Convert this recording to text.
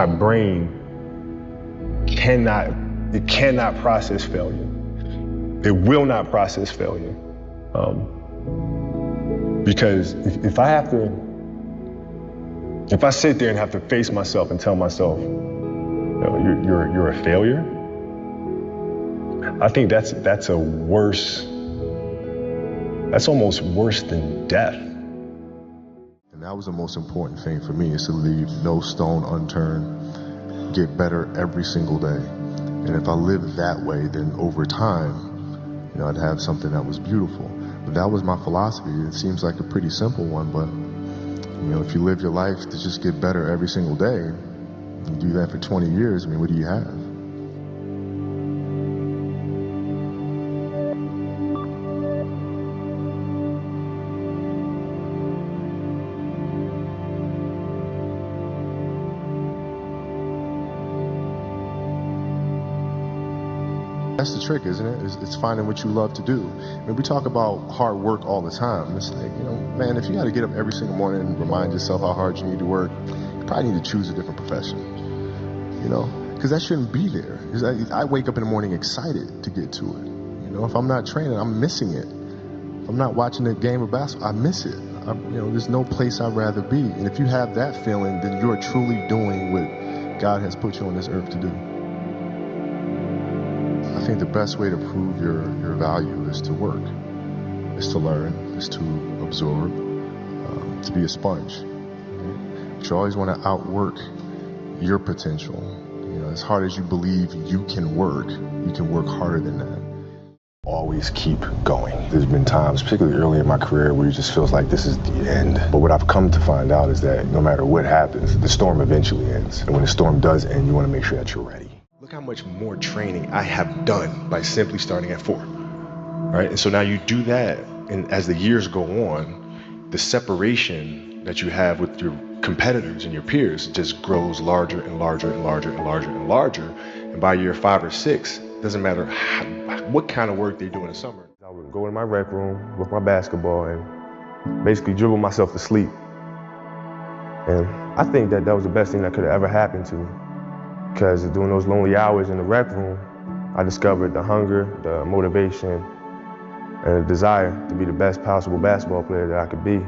My brain cannot process failure. It will not process failure. Because if I sit there and have to face myself and tell myself, you're a failure, I think that's almost worse than death. And that was the most important thing for me, is to leave no stone unturned, get better every single day. And if I lived that way, then over time, I'd have something that was beautiful. But that was my philosophy. It seems like a pretty simple one, but if you live your life to just get better every single day, and do that for 20 years, what do you have? That's the trick, isn't it? It's finding what you love to do. We talk about hard work all the time. It's like, man, if you got to get up every single morning and remind yourself how hard you need to work, you probably need to choose a different profession, because that shouldn't be there. I wake up in the morning excited to get to it. If I'm not training, I'm missing it. If I'm not watching a game of basketball, I miss it. There's no place I'd rather be. And if you have that feeling, then you're truly doing what God has put you on this earth to do. I think the best way to prove your value is to work, is to learn, is to absorb, to be a sponge. But you always want to outwork your potential. As hard as you believe you can work harder than that. Always keep going. There's been times, particularly early in my career, where it just feels like this is the end. But what I've come to find out is that no matter what happens, the storm eventually ends. And when the storm does end, you want to make sure that you're ready. Look how much more training I have done by simply starting at 4, right? And so now you do that, and as the years go on, the separation that you have with your competitors and your peers just grows larger and larger and larger and larger and larger. And by year 5 or 6, doesn't matter what kind of work they do in the summer. I would go in my rec room with my basketball and basically dribble myself to sleep. And I think that was the best thing that could have ever happened to me. Because during those lonely hours in the rec room, I discovered the hunger, the motivation, and the desire to be the best possible basketball player that I could be.